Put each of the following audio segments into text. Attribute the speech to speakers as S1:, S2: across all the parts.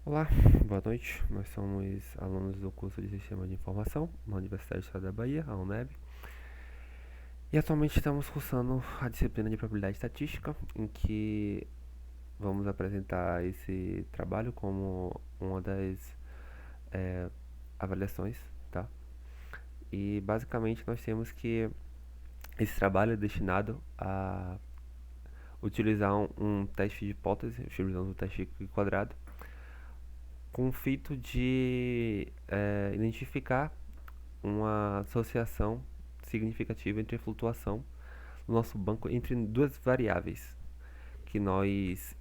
S1: Olá, boa noite. Nós somos alunos do curso de Sistema de Informação na Universidade do Estado da Bahia, a UNEB, e atualmente estamos cursando a disciplina de Probabilidade Estatística, em que vamos apresentar esse trabalho como uma das eh, avaliações, tá? E basicamente nós temos que esse trabalho é destinado a utilizar um teste de hipótese, utilizando o teste quadrado, com o fito de identificar uma associação significativa entre a flutuação no nosso banco entre duas variáveis que nós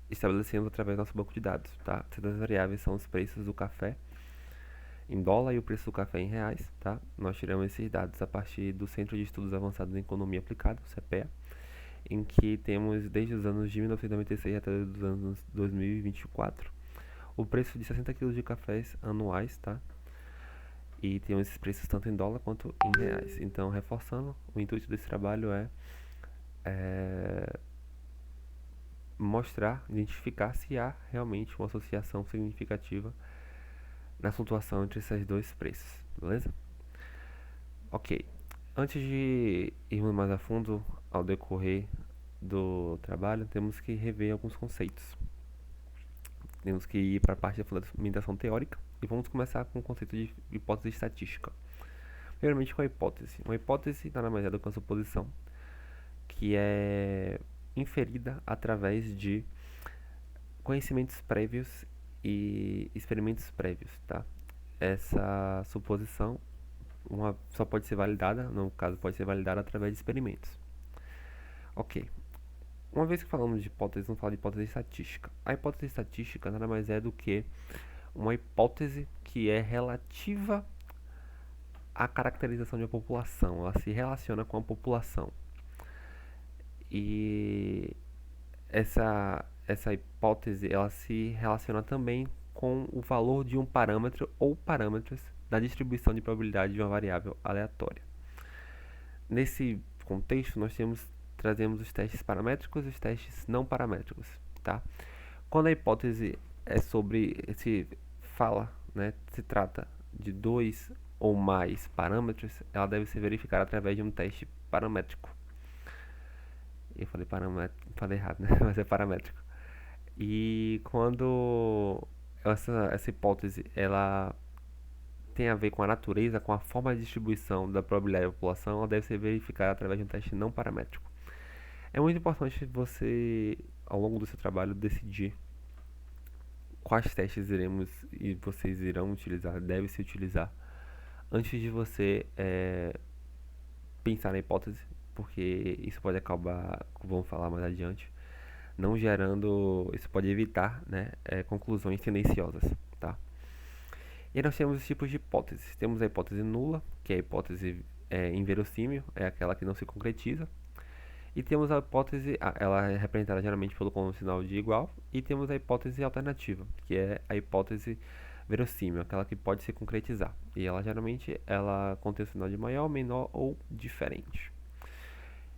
S1: estabelecemos através do nosso banco de dados. Tá? Essas duas variáveis são os preços do café em dólar e o preço do café em reais. Tá? Nós tiramos esses dados a partir do Centro de Estudos Avançados em Economia Aplicada, o CEPEA, em que temos desde os anos de 1996 até os anos 2024 o preço de 60 quilos de cafés anuais, tá? E tem esses preços tanto em dólar quanto em reais. Então, reforçando, o intuito desse trabalho é mostrar, identificar se há realmente uma associação significativa na flutuação entre esses dois preços, beleza? Ok. Antes de irmos mais a fundo ao decorrer do trabalho, temos que rever alguns conceitos. Temos que ir para a parte da fundamentação teórica e vamos começar com o conceito de hipótese estatística. Primeiramente, com a hipótese. Uma hipótese nada mais é do que uma suposição que é inferida através de conhecimentos prévios e experimentos prévios, tá? Essa suposição só pode ser validada, no caso, pode ser validada através de experimentos. Ok. Uma vez que falamos de hipótese, vamos falar de hipótese estatística. A hipótese estatística nada mais é do que uma hipótese que é relativa à caracterização de uma população. Ela se relaciona com a população. E essa hipótese ela se relaciona também com o valor de um parâmetro ou parâmetros da distribuição de probabilidade de uma variável aleatória. Nesse contexto, trazemos os testes paramétricos e os testes não paramétricos, tá? Quando a hipótese se trata de dois ou mais parâmetros, ela deve ser verificada através de um teste paramétrico. Eu falei paramétrico, falei errado, né? Mas é paramétrico. E quando essa hipótese ela tem a ver com a natureza, com a forma de distribuição da probabilidade da população, ela deve ser verificada através de um teste não paramétrico. É muito importante você, ao longo do seu trabalho, decidir quais testes vocês irão utilizar, deve se utilizar, antes de você pensar na hipótese, porque isso pode acabar, vamos falar mais adiante, não gerando, isso pode evitar, né, conclusões tendenciosas, tá? E aí nós temos os tipos de hipóteses. Temos a hipótese nula, que é a hipótese inverossímil, é aquela que não se concretiza. E temos a hipótese, ela é representada geralmente pelo condicional de igual. E temos a hipótese alternativa, que é a hipótese verossímil, aquela que pode se concretizar. E ela geralmente ela contém o sinal de maior, menor ou diferente.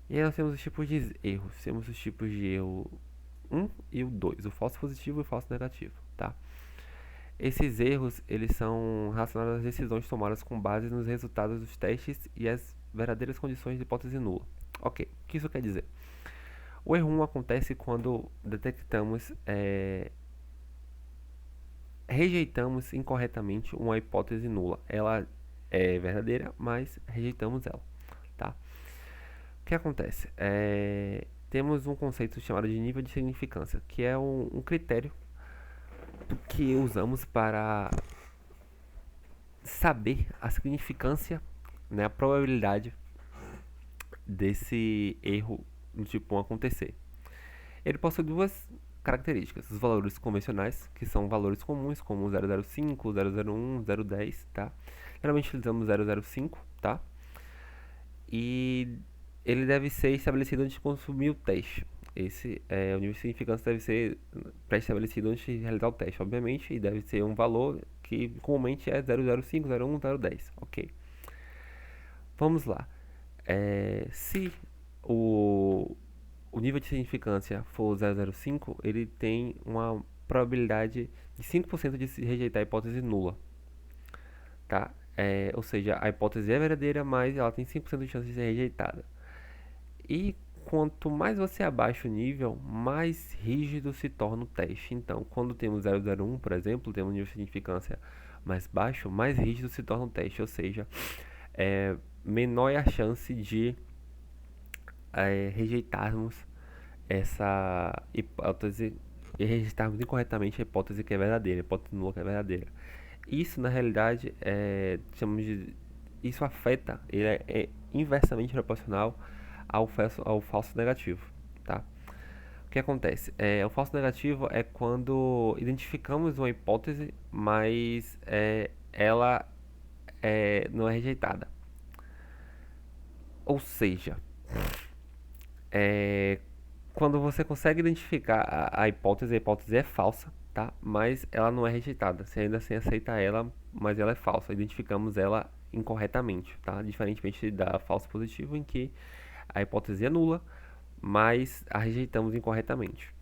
S1: E aí nós temos os tipos de erros. Temos os tipos de erro 1 e o 2, o falso positivo e o falso negativo, tá? Esses erros, eles são relacionados às decisões tomadas com base nos resultados dos testes e as verdadeiras condições de hipótese nula. Ok, o que isso quer dizer? O erro 1 acontece quando rejeitamos incorretamente uma hipótese nula. Ela é verdadeira, mas rejeitamos ela, tá? O que acontece? Temos um conceito chamado de nível de significância, que é um critério que usamos para saber a significância, né, a probabilidade desse erro do tipo 1 acontecer. Ele possui duas características: os valores convencionais, que são valores comuns, como 005, 001, 010, tá? Geralmente utilizamos 005, tá? E ele deve ser estabelecido antes de consumir o teste. Esse é o nível de significância deve ser pré-estabelecido antes de realizar o teste, obviamente, e deve ser um valor que comumente é 005, 01, 010, ok? Vamos lá. Se o, o nível de significância for 005, ele tem probabilidade de 5% de se rejeitar a hipótese nula, tá? Ou seja, a hipótese é verdadeira, mas ela tem 5% de chance de ser rejeitada. E quanto mais você abaixa o nível, mais rígido se torna o teste. Então, quando temos 001, por exemplo, temos um nível de significância mais baixo, mais rígido se torna o teste, ou seja, menor é a chance de rejeitarmos essa hipótese e rejeitarmos incorretamente a hipótese que é verdadeira, a hipótese nula que é verdadeira. Isso, na realidade, chamamos de, isso afeta, ele é inversamente proporcional ao falso negativo, tá? O que acontece? O falso negativo é quando identificamos uma hipótese, mas ela não é rejeitada. Ou seja, é, quando você consegue identificar a hipótese é falsa, tá? Mas ela não é rejeitada. Você ainda assim aceita ela, mas ela é falsa. Identificamos ela incorretamente, tá? Diferentemente da falso positivo, em que a hipótese é nula, mas a rejeitamos incorretamente.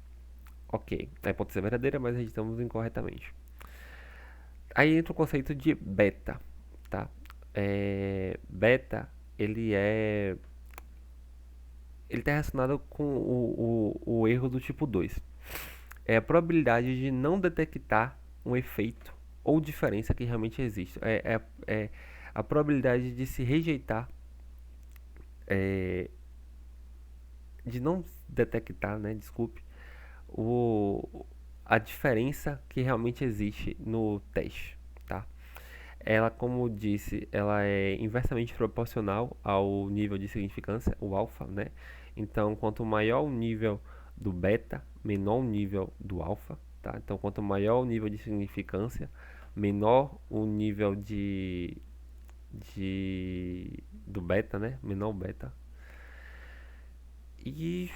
S1: Ok, a hipótese é verdadeira, mas rejeitamos incorretamente. Aí entra o conceito de beta, tá? Beta, ele é ele está relacionado com o erro do tipo 2. É a probabilidade de não detectar um efeito ou diferença que realmente existe. É a probabilidade de se rejeitar, é, de não detectar, né, desculpe, o, a diferença que realmente existe no teste, tá? Ela, como disse, ela é inversamente proporcional ao nível de significância, o alfa, né? Então, quanto maior o nível do beta, menor o nível do alfa, tá? Então, quanto maior o nível de significância, menor o nível do beta, né? Menor o beta. E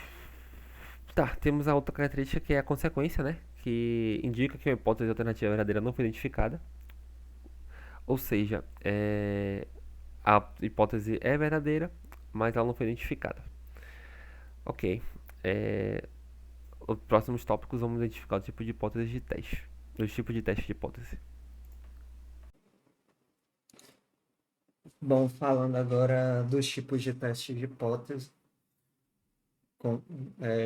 S1: tá, temos a outra característica que é a consequência, né? Que indica que uma hipótese alternativa verdadeira não foi identificada. Ou seja, a hipótese é verdadeira, mas ela não foi identificada. Ok. É, os próximos tópicos vamos identificar o tipo de hipótese de teste. Os tipos de teste de hipótese.
S2: Bom, falando agora dos tipos de teste de hipótese, com,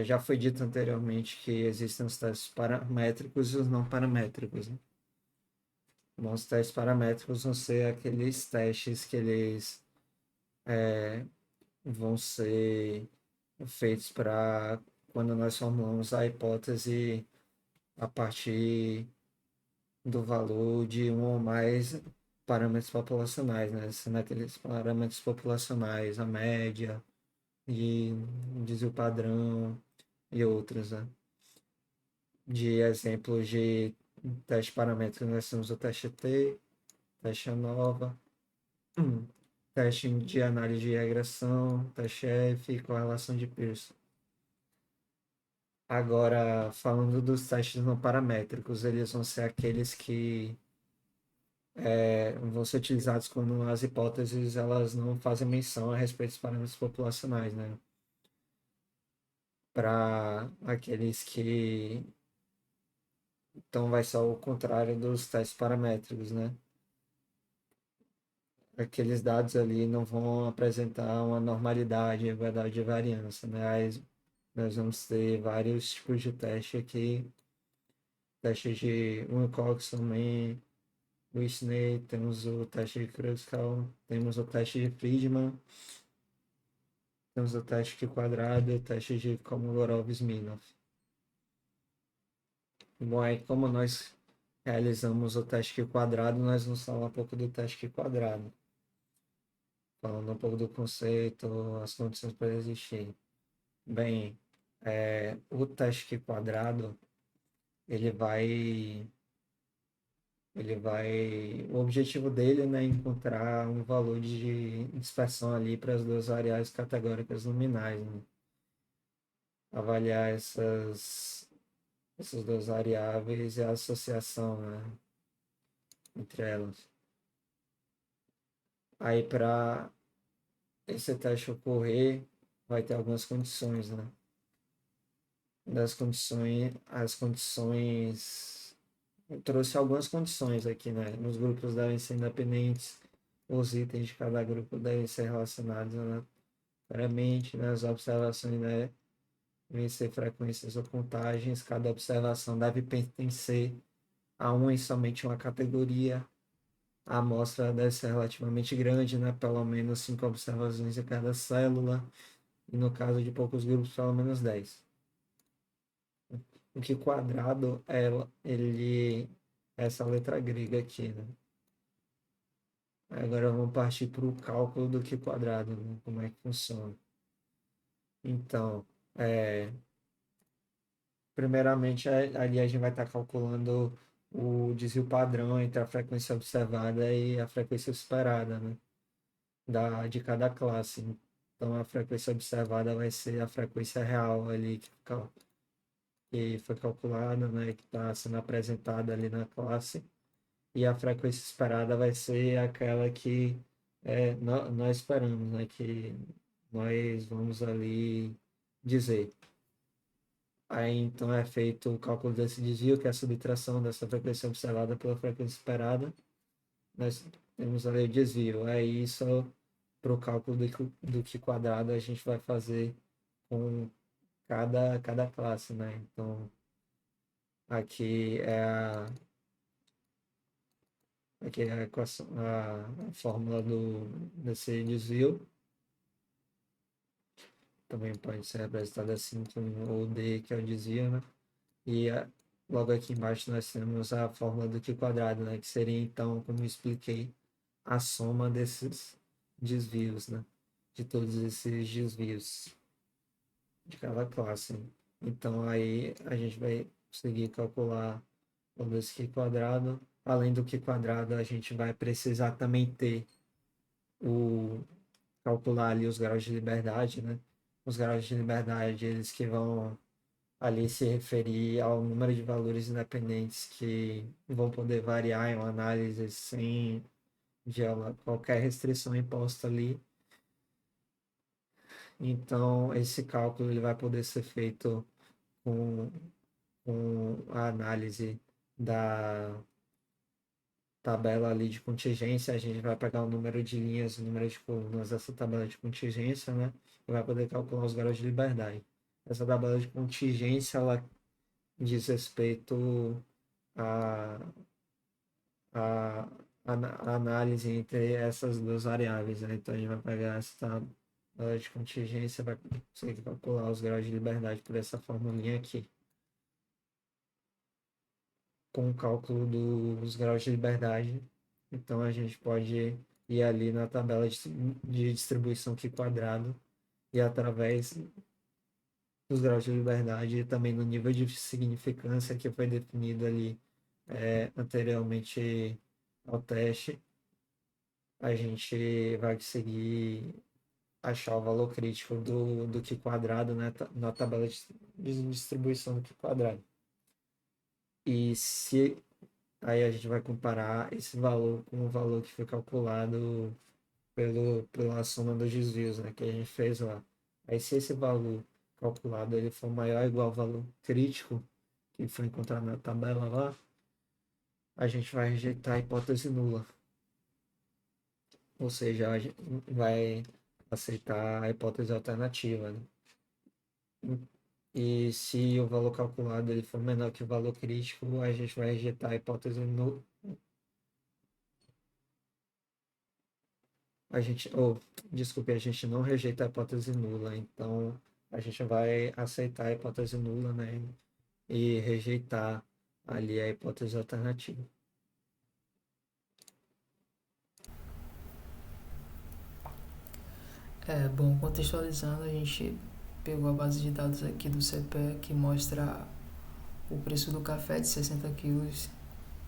S2: já foi dito anteriormente que existem os testes paramétricos e os não paramétricos. Né? Bom, os testes paramétricos vão ser aqueles testes que eles vão ser feitos para quando nós formulamos a hipótese a partir do valor de um ou mais parâmetros populacionais, né? Sendo aqueles parâmetros populacionais, a média, e desvio padrão e outros, né? De exemplos de teste paramétrico, nós temos o teste T, teste ANOVA, teste de análise de regressão, teste F e correlação de Pearson. Agora, falando dos testes não paramétricos, eles vão ser aqueles que vão ser utilizados quando as hipóteses elas não fazem menção a respeito dos parâmetros populacionais, né? Para aqueles que então vai ser o contrário dos testes paramétricos, né? Aqueles dados ali não vão apresentar uma normalidade, igualdade de variância, né? Aí nós vamos ter vários tipos de teste aqui, testes de Wilcox também, Whitney, temos o teste de Kruskal, temos o teste de Friedman, temos o teste de quadrado, o teste de Kolmogorov-Smirnov. Bom, aí como nós realizamos o teste de quadrado, nós vamos falar um pouco do teste de quadrado. Falando um pouco do conceito, as condições para existir. Bem, o teste quadrado, ele vai, o objetivo dele, né, é encontrar um valor de dispersão ali para as duas variáveis categóricas nominais, né? Avaliar essas duas variáveis e a associação, né, entre elas. Aí, para esse teste ocorrer, vai ter algumas condições, né? das condições, as condições, eu trouxe algumas condições aqui, né? Os grupos devem ser independentes, os itens de cada grupo devem ser relacionados aleatoriamente, né? As observações, né, devem ser frequências ou contagens, cada observação deve pertencer a uma e somente uma categoria. A amostra deve ser relativamente grande, né? Pelo menos 5 observações em cada célula, e no caso de poucos grupos, pelo menos 10. O que quadrado é ele essa letra grega aqui, né? Agora vamos partir para o cálculo do que quadrado, né? Como é que funciona. Então, primeiramente, ali a gente vai estar calculando o desvio padrão entre a frequência observada e a frequência esperada, né? De cada classe. Então, a frequência observada vai ser a frequência real ali que foi calculada, né? Que está sendo apresentada ali na classe. E a frequência esperada vai ser aquela que nós esperamos, né? Que nós vamos ali dizer. Aí então é feito o cálculo desse desvio, que é a subtração dessa frequência observada pela frequência esperada. Nós temos ali o desvio. Aí isso para o cálculo do que quadrado a gente vai fazer com cada classe, né? Então aqui é aqui é a, equação, a fórmula desse desvio. Também pode ser representada assim com o D, que é o desvio, né? E logo aqui embaixo nós temos a fórmula do Q quadrado, né? Que seria então, como eu expliquei, a soma desses desvios, né? De todos esses desvios de cada classe. Então aí a gente vai conseguir calcular todo esse Q quadrado. Além do Q quadrado, a gente vai precisar também ter o calcular ali os graus de liberdade, né? Os graus de liberdade, eles que vão ali se referir ao número de valores independentes que vão poder variar em uma análise sem qualquer restrição imposta ali. Então, esse cálculo ele vai poder ser feito com, com a análise da tabela ali de contingência. A gente vai pegar o número de linhas, o número de colunas dessa tabela de contingência, né? E vai poder calcular os graus de liberdade. Essa tabela de contingência, ela diz respeito à, à, à análise entre essas duas variáveis, né? Então a gente vai pegar essa tabela de contingência, vai conseguir calcular os graus de liberdade por essa formulinha aqui. Com o cálculo dos graus de liberdade, então a gente pode ir ali na tabela de distribuição Q quadrado e através dos graus de liberdade e também no nível de significância que foi definido ali anteriormente ao teste, a gente vai conseguir achar o valor crítico do Q quadrado, né, na tabela de distribuição do Q quadrado. E se aí a gente vai comparar esse valor com o valor que foi calculado pela soma dos desvios, né, que a gente fez lá. Aí se esse valor calculado ele for maior ou igual ao valor crítico que foi encontrado na tabela lá, a gente vai rejeitar a hipótese nula. Ou seja, a gente vai aceitar a hipótese alternativa, né? E se o valor calculado ele for menor que o valor crítico, a gente vai rejeitar a hipótese nula. Desculpe, a gente não rejeita a hipótese nula, então a gente vai aceitar a hipótese nula, né? E rejeitar ali a hipótese alternativa.
S3: Bom, contextualizando, a gente pegou a base de dados aqui do CPE que mostra o preço do café de 60 quilos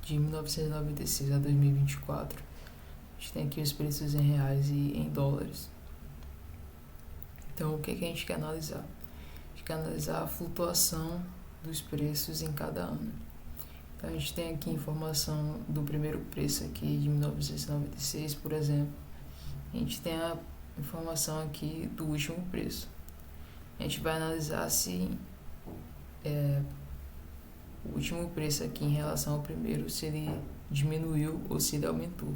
S3: de 1996 a 2024. A gente tem aqui os preços em reais e em dólares. Então, o que a gente quer analisar? A gente quer analisar a flutuação dos preços em cada ano. Então, a gente tem aqui informação do primeiro preço aqui de 1996, por exemplo. A gente tem a informação aqui do último preço. A gente vai analisar se o último preço aqui em relação ao primeiro, se ele diminuiu ou se ele aumentou.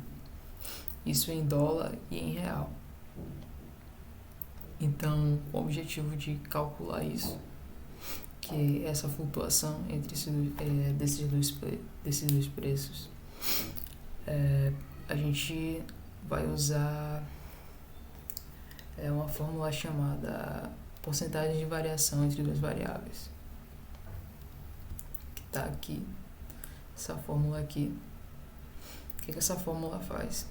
S3: Isso em dólar e em real. Então, o objetivo de calcular isso, que é essa flutuação entre desses dois preços, a gente vai usar uma fórmula chamada porcentagem de variação entre duas variáveis, que está aqui, essa fórmula aqui. O que essa fórmula faz?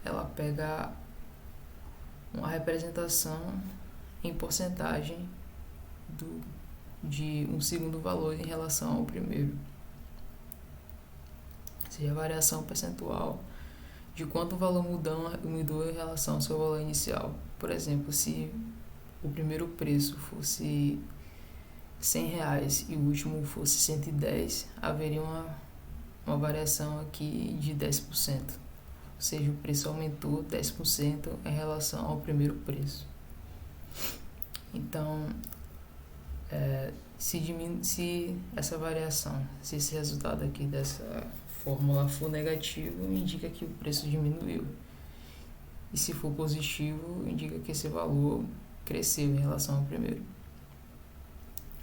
S3: Ela pega uma representação em porcentagem de um segundo valor em relação ao primeiro, ou seja, a variação percentual de quanto o valor mudou em relação ao seu valor inicial. Por exemplo, se o primeiro preço fosse R$100 e o último fosse 110, haveria uma variação aqui de 10%. Ou seja, o preço aumentou 10% em relação ao primeiro preço. Então, se essa variação, se esse resultado aqui dessa fórmula for negativo, indica que o preço diminuiu. E se for positivo, indica que esse valor cresceu em relação ao primeiro.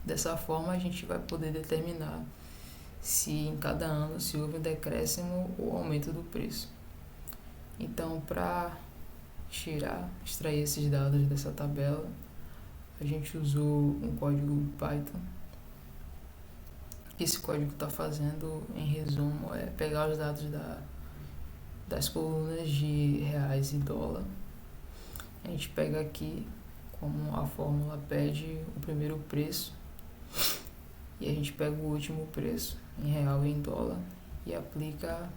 S3: Dessa forma, a gente vai poder determinar se em cada ano se houve um decréscimo ou aumento do preço. Então, para extrair esses dados dessa tabela, a gente usou um código Python. Esse código está fazendo, em resumo, pegar os dados das colunas de reais e dólar. A gente pega aqui, como a fórmula pede, o primeiro preço, e a gente pega o último preço em real e em dólar e aplica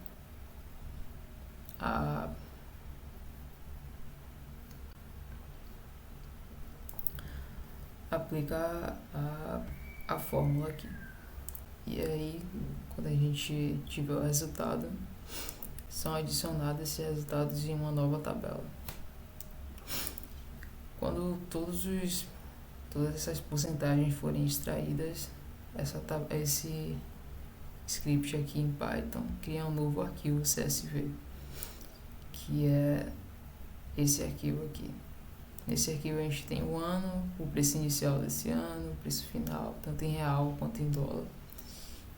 S3: a fórmula aqui. E aí, quando a gente tiver o resultado, são adicionados esses resultados em uma nova tabela. Quando todas essas porcentagens forem extraídas, esse script aqui em Python cria um novo arquivo CSV, que é esse arquivo aqui. Nesse arquivo a gente tem o ano, o preço inicial desse ano, o preço final, tanto em real quanto em dólar.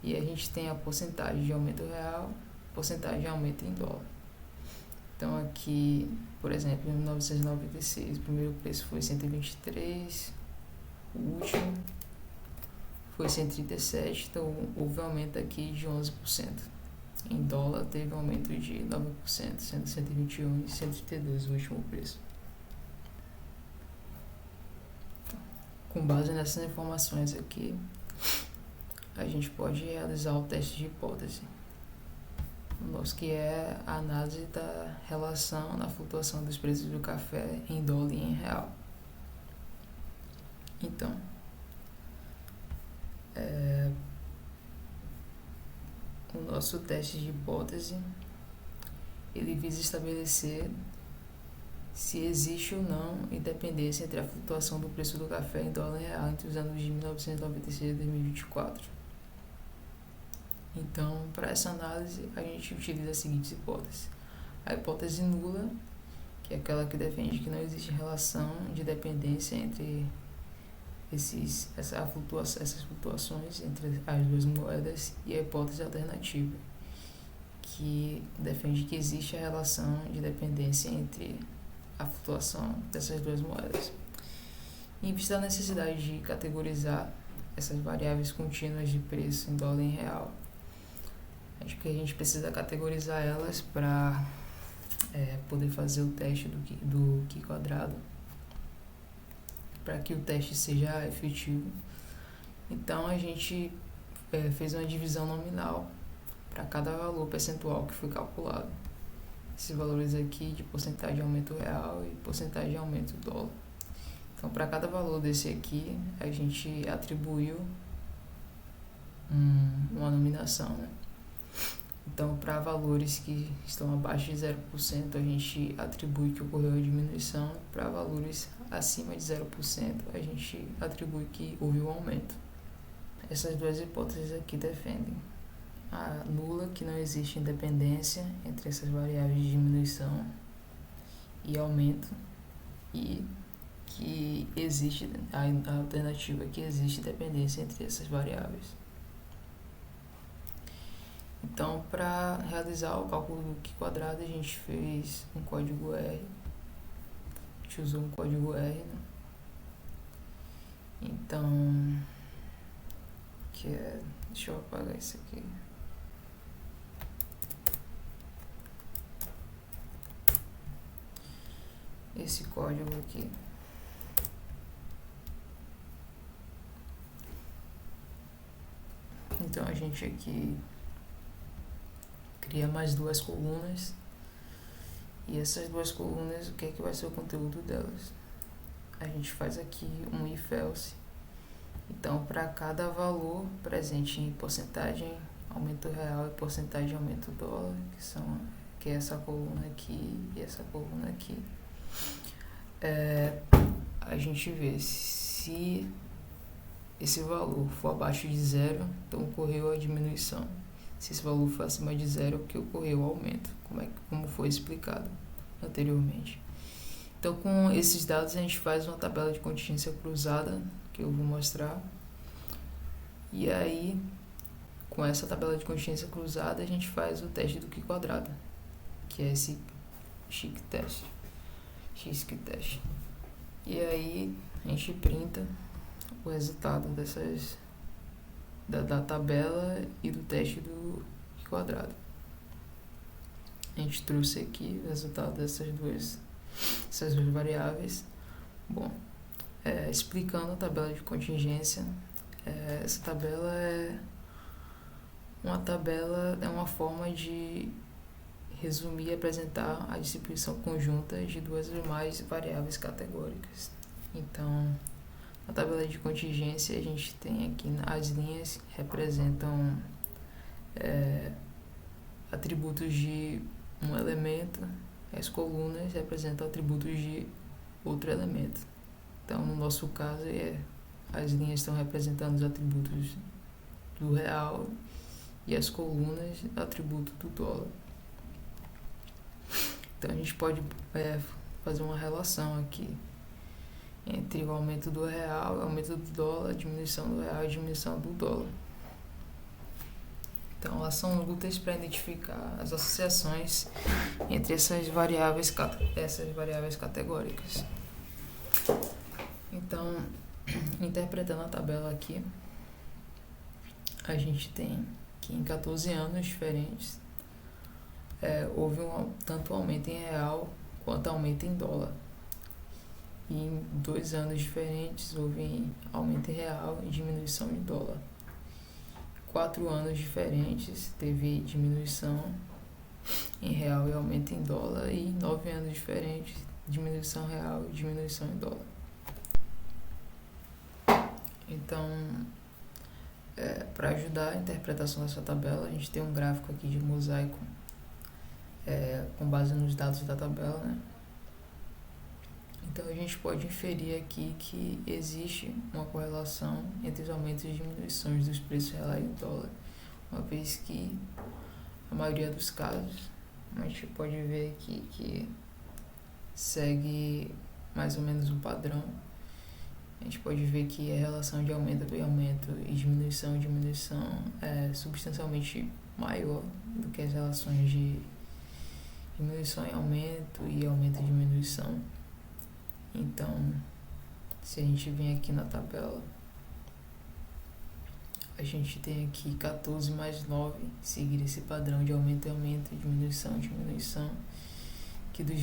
S3: E a gente tem a porcentagem de aumento real, porcentagem de aumento em dólar. Então aqui, por exemplo, em 1996, o primeiro preço foi 123, o último foi 137, então houve um aumento aqui de 11%. Em dólar teve um aumento de 9%, sendo 121 e 132 o último preço. Com base nessas informações aqui, a gente pode realizar o teste de hipótese, que é a análise da relação na flutuação dos preços do café em dólar e em real. Então, o nosso teste de hipótese, ele visa estabelecer se existe ou não independência entre a flutuação do preço do café em dólar e real entre os anos de 1996 e 2024. Então, para essa análise, a gente utiliza as seguintes hipóteses. A hipótese nula, que é aquela que defende que não existe relação de dependência entre essas flutuações entre as duas moedas, e a hipótese alternativa, que defende que existe a relação de dependência entre a flutuação dessas duas moedas. Em vista da necessidade de categorizar essas variáveis contínuas de preço em dólar e em real, acho que a gente precisa categorizar elas para poder fazer o teste do Q quadrado, para que o teste seja efetivo. Então a gente fez uma divisão nominal para cada valor percentual que foi calculado. Esses valores aqui de porcentagem de aumento real e porcentagem de aumento dólar. Então, para cada valor desse aqui, a gente atribuiu uma nominação, né? Então, para valores que estão abaixo de 0%, a gente atribui que ocorreu a diminuição. Para valores acima de 0%, a gente atribui que houve um aumento. essas duas hipóteses aqui defendem a nula, que não existe independência entre essas variáveis de diminuição e aumento, e que existe a alternativa, que existe dependência entre essas variáveis. Então, para realizar o cálculo do Q quadrado, a gente fez um código R, a gente usou um código R, né? Então, deixa eu apagar isso aqui. Esse código aqui. Então a gente aqui cria mais duas colunas, e essas duas colunas, o que é que vai ser o conteúdo delas? A gente faz aqui um if else. Então, para cada valor presente em porcentagem aumento real e porcentagem aumento dólar, que é essa coluna aqui e essa coluna aqui, a gente vê se esse valor for abaixo de zero, então ocorreu a diminuição. Se esse valor for acima de zero, que ocorreu o aumento, como foi explicado anteriormente. Então, com esses dados, a gente faz uma tabela de contingência cruzada, que eu vou mostrar. E aí, com essa tabela de contingência cruzada, a gente faz o teste do Q quadrado, que é esse x-test. E aí, a gente printa o resultado da tabela e do teste do Q quadrado. A gente trouxe aqui o resultado dessas duas variáveis. Bom, explicando a tabela de contingência, essa tabela é uma forma de resumir e apresentar a distribuição conjunta de duas ou mais variáveis categóricas. Então, na tabela de contingência, a gente tem aqui as linhas que representam atributos de um elemento, as colunas representam atributos de outro elemento. Então, no nosso caso, as linhas estão representando os atributos do real e as colunas atributo do dólar. Então, a gente pode fazer uma relação aqui entre o aumento do real, o aumento do dólar, a diminuição do real e a diminuição do dólar. Então, elas são úteis para identificar as associações entre essas variáveis categóricas. Então, interpretando a tabela aqui, a gente tem que em 14 anos diferentes houve tanto aumento em real quanto aumento em dólar. E em 2 anos diferentes houve aumento em real e diminuição em dólar. 4 anos diferentes teve diminuição em real e aumento em dólar, e 9 anos diferentes diminuição real e diminuição em dólar. Então, para ajudar a interpretação dessa tabela, a gente tem um gráfico aqui de mosaico com base nos dados da tabela, né? Então, a gente pode inferir aqui que existe uma correlação entre os aumentos e diminuições dos preços reais em dólar, uma vez que, a maioria dos casos, a gente pode ver aqui que segue mais ou menos um padrão. A gente pode ver que a relação de aumento e aumento e diminuição é substancialmente maior do que as relações de diminuição e aumento e diminuição. Então, se a gente vem aqui na tabela, a gente tem aqui 14 mais 9, seguir esse padrão de aumento e aumento, diminuição, que dos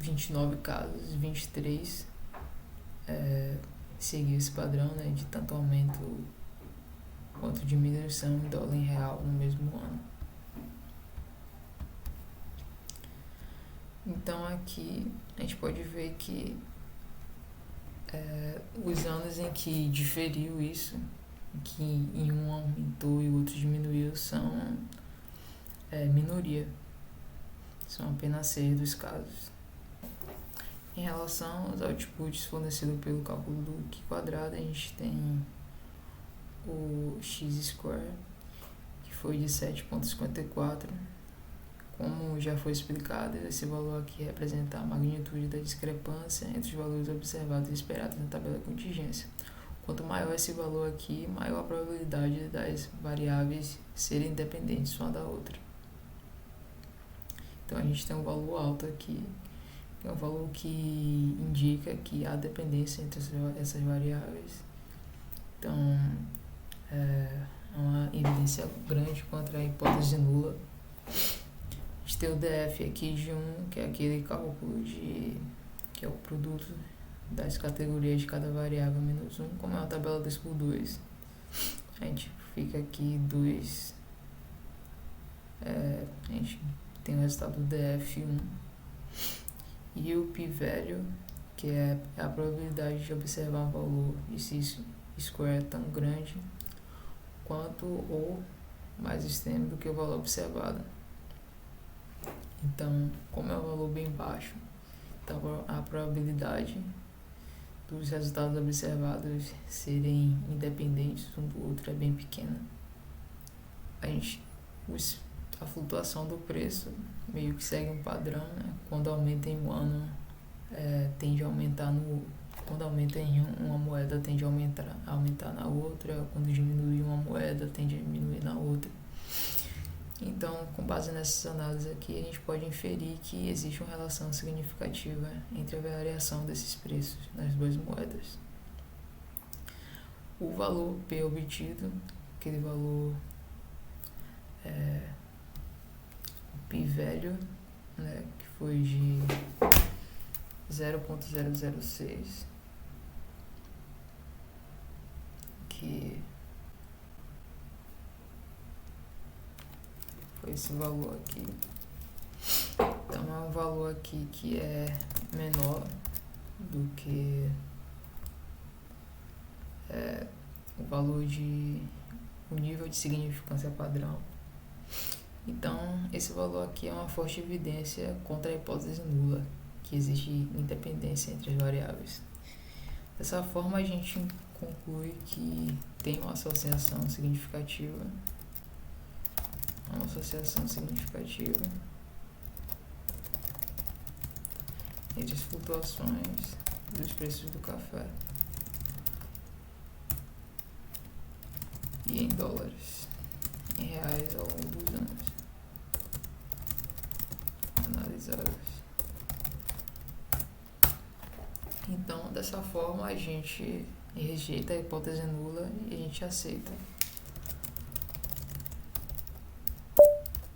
S3: 29 casos, 23 seguiu esse padrão, né, de tanto aumento quanto diminuição em dólar em real no mesmo ano. Então, aqui a gente pode ver que os anos em que diferiu isso, que em um aumentou e o outro diminuiu, são minoria. São apenas 6 dos casos. Em relação aos outputs fornecidos pelo cálculo do Q quadrado, a gente tem o x-square, que foi de 7,54. Como já foi explicado, esse valor aqui representa a magnitude da discrepância entre os valores observados e esperados na tabela de contingência. Quanto maior esse valor aqui, maior a probabilidade das variáveis serem independentes uma da outra. Então a gente tem um valor alto aqui, que é um valor que indica que há dependência entre essas variáveis. Então é uma evidência grande contra a hipótese nula. A gente tem o DF aqui de 1, que é aquele cálculo que é o produto das categorias de cada variável menos 1, como é uma tabela 2×2. A gente fica aqui 2, a gente tem o resultado do DF1 e o p-value, que é a probabilidade de observar um valor de x-square tão grande quanto ou mais extremo do que o valor observado. Então, como é um valor bem baixo, então a probabilidade dos resultados observados serem independentes um do outro é bem pequena. A flutuação do preço meio que segue um padrão, né? Quando aumenta em um ano, tende a aumentar quando aumenta em uma moeda, tende a aumentar na outra. Quando diminui uma moeda, tende a diminuir na outra. Então, com base nessas análises aqui, a gente pode inferir que existe uma relação significativa entre a variação desses preços nas duas moedas. O valor P obtido, aquele valor p-value, né, que foi de 0,006, que foi esse valor aqui. Então é um valor aqui que é menor do que o nível de significância padrão. Então esse valor aqui é uma forte evidência contra a hipótese nula, que existe independência entre as variáveis. Dessa forma a gente conclui que tem uma associação significativa entre as flutuações dos preços do café e em dólares, em reais ao longo dos anos analisados. Então, dessa forma, a gente rejeita a hipótese nula e a gente aceita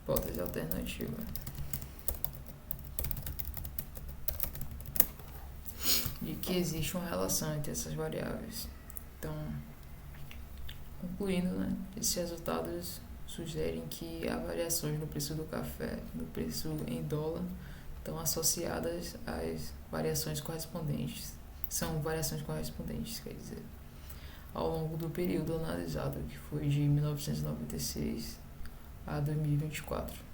S3: hipótese alternativa. De que existe uma relação entre essas variáveis. Então, concluindo, né, esses resultados sugerem que há variações no preço do café, no preço em dólar, estão associadas às variações correspondentes. São variações correspondentes, quer dizer, ao longo do período analisado, que foi de 1996 a 2024.